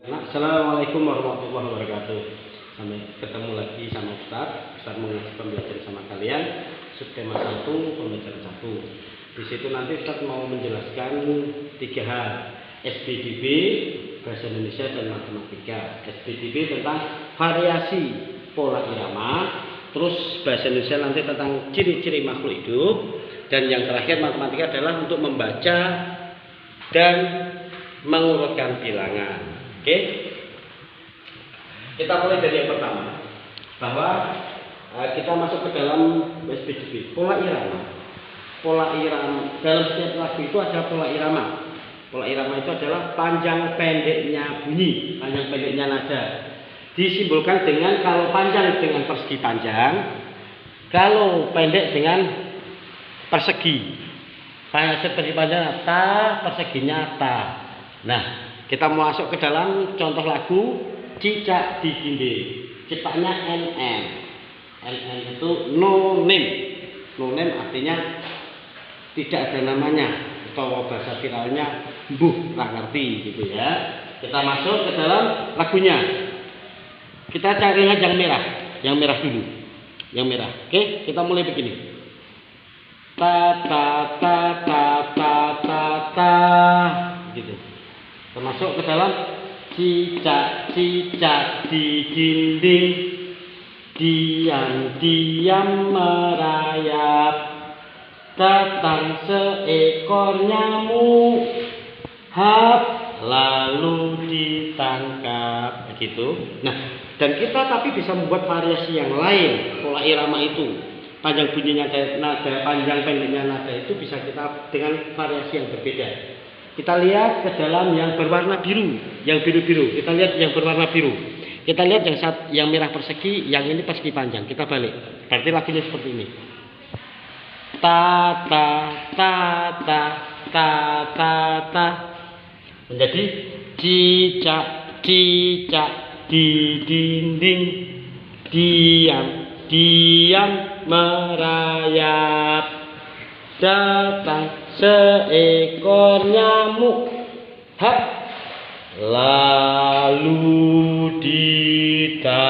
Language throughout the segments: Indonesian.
Assalamualaikum warahmatullahi wabarakatuh. Sampai ketemu lagi sama Ustaz mengasih pembelajaran sama kalian. Subtema 1, pembelajaran 1. Di situ nanti Ustaz mau menjelaskan 3 hal: SPDB, bahasa Indonesia dan matematika. SPDB tentang variasi pola irama, terus bahasa Indonesia nanti tentang ciri-ciri makhluk hidup, dan yang terakhir matematika adalah untuk membaca dan mengurutkan bilangan. Oke, kita mulai dari yang pertama, bahwa kita masuk ke dalam SPDB. Pola irama dalam setiap lagu itu ada pola irama. Pola irama itu adalah panjang pendeknya bunyi, panjang pendeknya nada. Disimbolkan dengan kalau panjang dengan persegi panjang, kalau pendek dengan persegi. Persegi panjang ta, perseginya ta. Nah, kita mau masuk ke dalam contoh lagu Cicak di Dinding. Ciptanya NN. NN itu no name. No name artinya tidak ada namanya. Atau bahasa viralnya mbuh, nggak ngerti gitu ya. Kita masuk ke dalam lagunya. Kita cari yang merah dulu. Yang merah. Oke, kita mulai begini. Ta ta ta ta ta ta ta gitu. Termasuk ke dalam cicak-cicak di dinding, diam-diam merayap, datang seekor nyamuk, hap lalu ditangkap, begitu. Nah, dan kita tapi bisa membuat variasi yang lain. Pola irama itu, panjang bunyinya nada, panjang pendeknya nada itu bisa kita dengan variasi yang berbeda. Kita lihat ke dalam yang berwarna biru, yang biru-biru. Kita lihat yang berwarna biru. Kita lihat yang merah persegi, yang ini persegi panjang. Kita balik. Berarti lagunya seperti ini. Ta ta ta ta ta ta ta. Menjadi cicak-cicak di dinding, diam-diam merayap, datang seekor nyamuk, hap lalu ditangkap.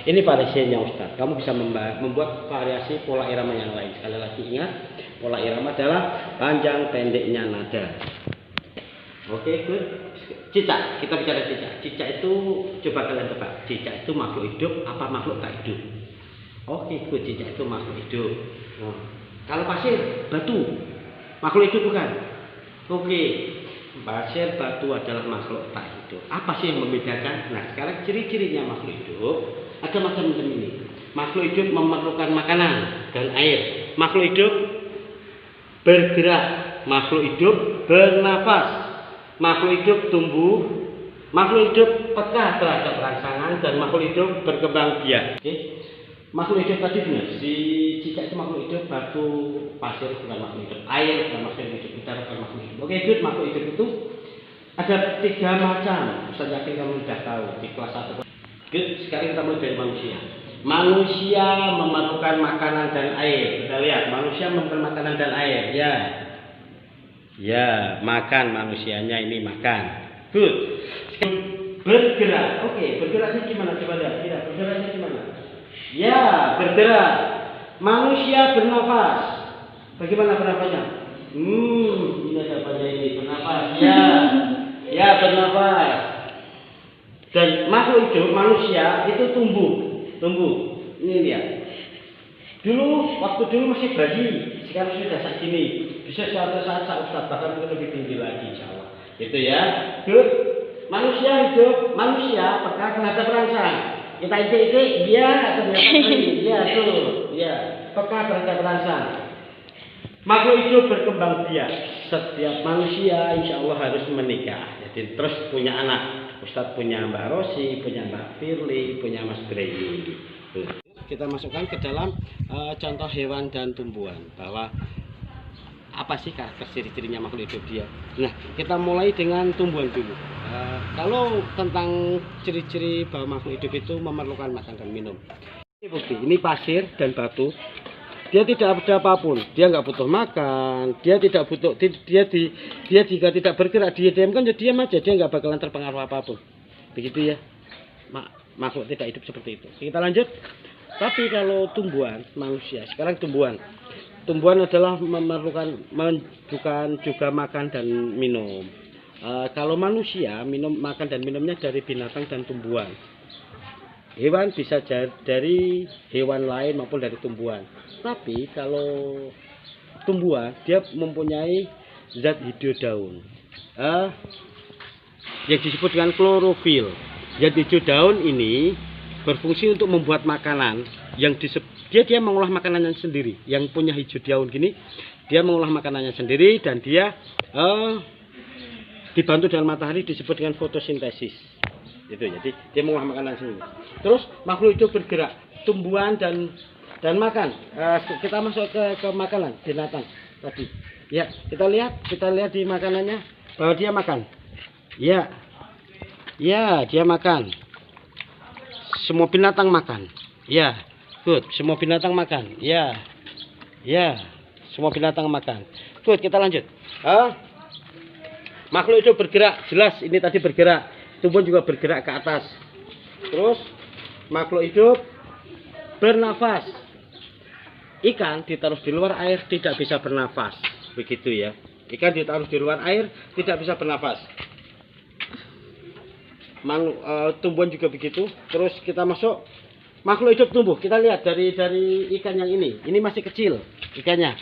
Ini variasinya Ustaz. Kamu bisa membuat variasi pola irama yang lain. Sekali lagi ingat, pola irama adalah panjang pendeknya nada. Oke, good. Cicak, kita bicara cicak. Cicak itu coba kalian tebak. Cicak itu makhluk hidup apa makhluk tak hidup? Oke, good. Cicak itu makhluk hidup. Kalau pasir, batu, makhluk hidup bukan? Oke, pasir, batu adalah makhluk tak hidup. Apa sih yang membedakan? Nah, sekarang ciri-cirinya makhluk hidup ada macam-macam ini. Makhluk hidup memerlukan makanan dan air. Makhluk hidup bergerak. Makhluk hidup bernafas. Makhluk hidup tumbuh. Makhluk hidup peka terhadap rangsangan dan makhluk hidup berkembang biak. Oke. Makhluk hidup tadi benar, si cicak itu makhluk hidup, batu, pasir bukan makhluk hidup, air bukan makhluk hidup, udara bukan makhluk hidup. Oke, good. Makhluk hidup itu ada 3 macam. Ustaz yakin kamu sudah tahu di kelas 1. Good. Sekarang kita mulai dari manusia. Manusia memerlukan makanan dan air. Kita lihat, manusia memerlukan makanan dan air. Ya, makan manusianya ini makan. Good. Bergerak. Oke, bergeraknya gimana? Coba lihat. Tidak, bergeraknya gimana? Ya, bergerak. Manusia bernafas. Bagaimana bernafasnya? Ini ada pada ini bernafas. Ya, bernafas. Dan makhluk hidup manusia itu tumbuh. Ini lihat. Waktu dulu masih bayi, sekarang sudah saat ini. Bisa suatu saat Ustaz bahkan lebih tinggi lagi, insyaallah. Itu ya. Good. Manusia hidup, manusia peka terhadap rangsang. Kita ide dia atau peka terhadap rangsang. Makhluk hidup berkembang biak. Setiap manusia insya Allah harus menikah. Jadi terus punya anak. Ustadz punya Mbak Rosi, punya Mbak Firly, punya Mas Breni. Kita masukkan ke dalam contoh hewan dan tumbuhan. Bahwa apa sih karakter ciri-cirinya makhluk hidup dia. Nah, kita mulai dengan tumbuhan dulu. Kalau tentang ciri-ciri bahwa makhluk hidup itu memerlukan makan dan minum. Ini bukti, ini pasir dan batu. dia tidak ada apapun, dia nggak butuh makan, dia tidak butuh, dia jika tidak bergerak, dia diam kan, diam aja, dia nggak bakalan terpengaruh apapun. Begitu ya, makhluk tidak hidup seperti itu. Kita lanjut. Tapi kalau tumbuhan, manusia, sekarang tumbuhan adalah memerlukan bukan juga makan dan minum. Kalau manusia makan dan minumnya dari binatang dan tumbuhan. Hewan bisa dari hewan lain maupun dari tumbuhan. Tapi kalau tumbuhan dia mempunyai zat hijau daun yang disebut dengan klorofil. Zat hijau daun ini berfungsi untuk membuat makanan yang dia mengolah makanannya sendiri. Yang punya hijau daun gini, dia mengolah makanannya sendiri dan dia dibantu dengan matahari, disebut dengan fotosintesis. Itu jadi dia mengolah makanan sendiri. Terus makhluk hidup bergerak, tumbuhan dan makan. Kita masuk ke makanan binatang tadi. Ya, kita lihat di makanannya bahwa dia makan. Ya, dia makan. Semua binatang makan. Ya, good. Semua binatang makan. Ya, semua binatang makan. Good, kita lanjut. Makhluk hidup bergerak, jelas ini tadi bergerak. Tumbuhan juga bergerak ke atas. Terus makhluk hidup bernafas. Ikan ditaruh di luar air tidak bisa bernafas. Begitu ya. Ikan ditaruh di luar air tidak bisa bernafas. Tumbuhan juga begitu. Terus kita masuk makhluk hidup tumbuh. Kita lihat dari ikan yang ini. Ini masih kecil ikannya.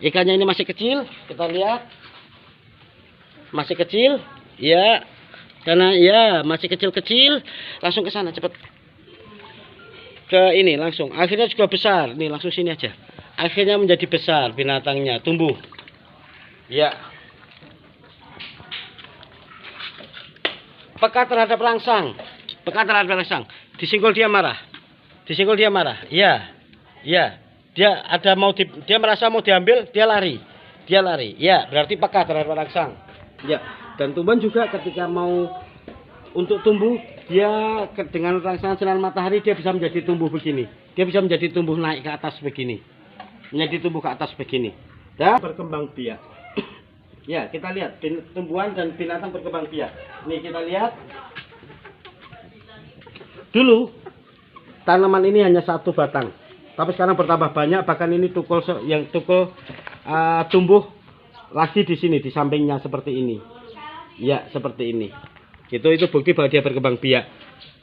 Ikannya ini masih kecil. Kita lihat. Masih kecil. Ya. Karena ya masih kecil-kecil, langsung ke sana cepat. Ke ini langsung. Akhirnya juga besar. Nih langsung sini aja. Akhirnya menjadi besar binatangnya, tumbuh. Ya. Peka terhadap rangsang. Disenggol dia marah. Ya. Dia merasa mau diambil, dia lari. Ya, berarti peka terhadap rangsang. Ya. Dan tumbuhan juga ketika mau untuk tumbuh, dia dengan rangsangan sinar matahari dia bisa menjadi tumbuh begini. Dia bisa menjadi tumbuh naik ke atas begini. Menjadi tumbuh ke atas begini. Dan berkembang biak. Ya, kita lihat tumbuhan dan binatang berkembang biak. Ini kita lihat. Dulu tanaman ini hanya satu batang. Tapi sekarang bertambah banyak, bahkan ini tukul tumbuh lagi di sini di sampingnya seperti ini. Ya, seperti ini. Itu bukti bahwa dia berkembang biak.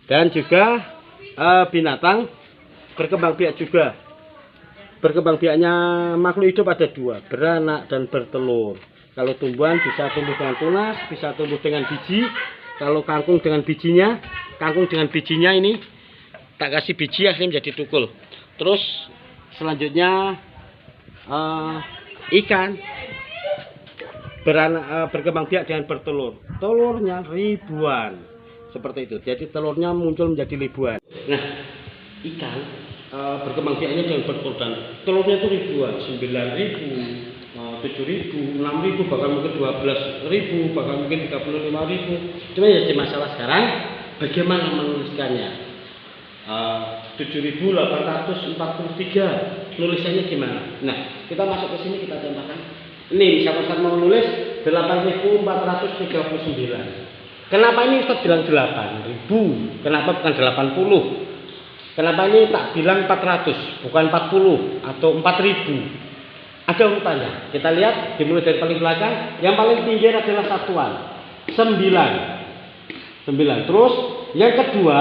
Dan juga binatang berkembang biak juga. Berkembang biaknya makhluk hidup ada dua, beranak dan bertelur. Kalau tumbuhan bisa tumbuh dengan tunas, bisa tumbuh dengan biji. Kalau kangkung dengan bijinya ini tak kasih biji akhirnya menjadi tukul. Terus selanjutnya ikan berkembang biak dengan bertelur. Telurnya ribuan. Seperti itu. Jadi telurnya muncul menjadi ribuan. Nah, ikan berkembang biaknya dengan bertelur dan telurnya itu ribuan. 9.000, 7.000, 6.000, bahkan mungkin 12.000, bahkan mungkin 35.000. Cuma ya masalah sekarang bagaimana menuliskannya. 7.843 nulisannya gimana? Nah, kita masuk ke sini, kita contohkan. Ini misalkan Ustaz mau nulis 8.439. Kenapa ini Ustaz bilang 8.000? Kenapa bukan 80? Kenapa ini tak bilang 400 bukan 40 atau 4.000? Ada urutannya. Kita lihat dimulai dari paling belakang. Yang paling tinggi adalah satuan 9. Terus yang kedua,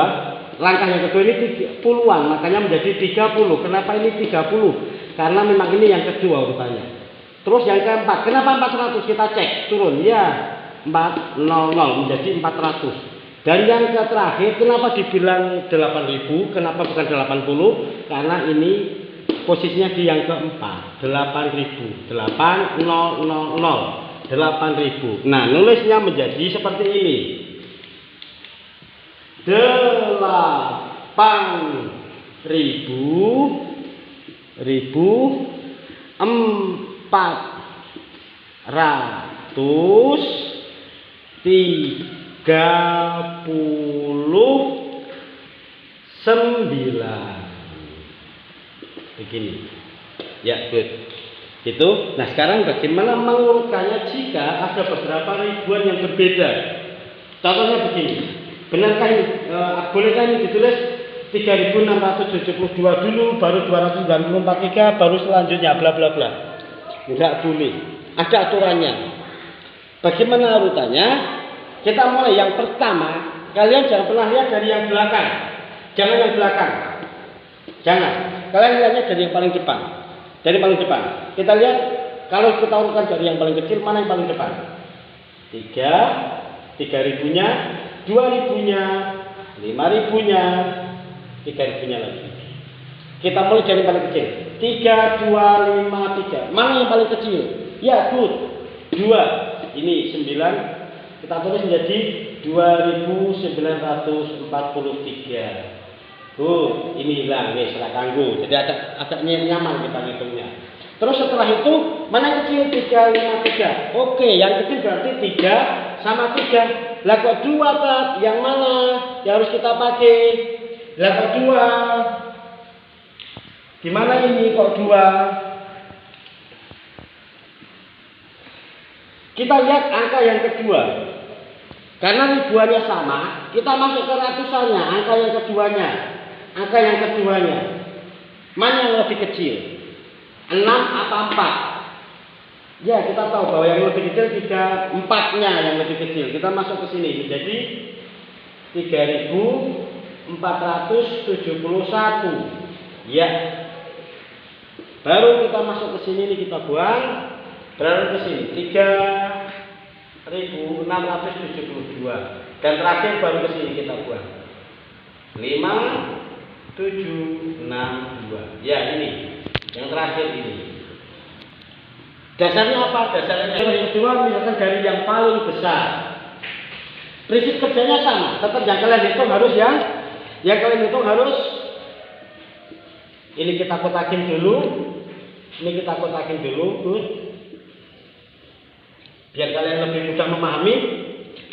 langkah yang kedua ini puluhan, makanya menjadi 30. Kenapa ini 30? Karena memang ini yang kedua urutannya. Terus yang keempat, kenapa 400? Kita cek, turun. Ya, 400 menjadi 400. Dan yang terakhir, kenapa dibilang 8.000? Kenapa bukan 80? Karena ini posisinya di yang keempat, 8.000. 8.000. Nah, nulisnya menjadi seperti ini. 439. Begini. Ya, good. Itu. Nah, sekarang bagaimana mengurutkannya jika ada beberapa ribuan yang berbeda? Contohnya begini. Benarkah bolehkah ini ditulis 3672 dulu, baru 294 baru selanjutnya bla bla bla? Enggak boleh. Ada aturannya. Bagaimana urutannya? Kita mulai yang pertama. Kalian jangan pernah lihat dari yang belakang. Jangan yang belakang. Jangan. Kalian lihatnya dari yang paling depan. Dari paling depan. Kita lihat kalau kita urutkan dari yang paling kecil, mana yang paling depan? 3.000-nya, 2.000-nya, 5.000-nya, 3.000-nya lagi. Kita mulai dari yang paling kecil. 3, 2, 5, 3. Mana yang paling kecil? Ya, good. 2. Ini 9. Kita tulis menjadi 2.943. Ini hilang, setelah kanggo. Jadi agak nyaman kita ngitungnya. Terus setelah itu, mana yang kecil? 3, 5, 3. Oke, yang kecil berarti 3 sama 3. Lah kok 2, Pak? Yang mana yang harus kita pakai? Lah kok 2? Gimana ini kok 2? Kita lihat angka yang kedua. Karena ribuannya sama, kita masuk ke ratusannya, angka yang keduanya. Angka yang keduanya. Mana yang lebih kecil? 6 apa 4? Ya, kita tahu bahwa yang lebih kecil 4-nya yang lebih kecil. Kita masuk ke sini menjadi 3.471. Ya. Baru kita masuk ke sini nih, kita buang. Baru ke sini 3.672. Dan terakhir baru ke sini kita buang. 5.762. Ya, ini. Yang terakhir ini. Dasarnya apa? Dasarnya yang kedua misalkan dari yang paling besar. Prinsip kerjanya sama. Tetap yang kalian hitung harus yang kalian hitung harus ini kita kotakin dulu. Ini kita kotakin dulu, good. Biar kalian lebih mudah memahami.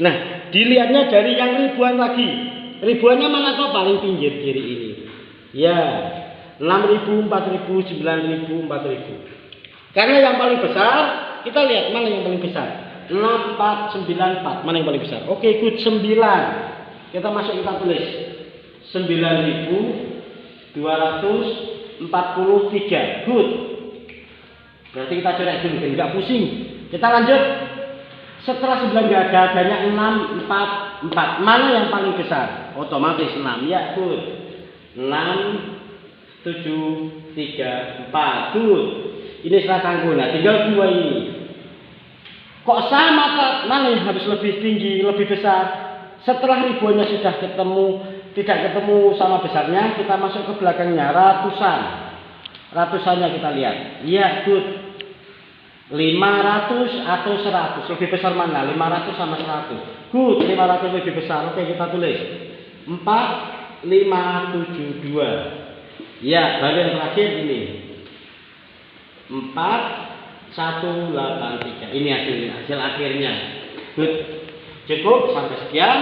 Nah, dilihatnya dari yang ribuan lagi. Ribuannya mana kok paling pinggir kiri ini? Ya, 6.000, 4.000, 9.000, 4.000. Karena yang paling besar, kita lihat mana yang paling besar. 6494, mana yang paling besar? Oke, good, 9. Kita masuk, kita tulis 9.243. Good. Berarti kita coret dulu, biar nggak pusing. Kita lanjut. Setelah 9 nggak ada, adanya 644. Mana yang paling besar? Otomatis 6. Ya, good. 6.734. Good. Ini setelah kanggo. Nah, tinggal 2 ini. Kok sama, Pak? Mana yang harus lebih tinggi, lebih besar? Setelah ribuannya sudah ketemu, tidak ketemu sama besarnya, kita masuk ke belakangnya, ratusan. Ratusannya kita lihat. Iya, good. 500 atau 100. Lebih besar mana? 500 sama 100. Good, 500 lebih besar. Oke, kita tulis. 4572. Ya, baru yang terakhir ini. 4183. Ini hasil akhirnya. Good. Cukup sampai sekian.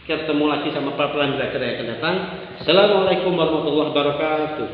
Ketemu lagi sama pelajaran belajar yang akan datang. Assalamualaikum warahmatullahi wabarakatuh.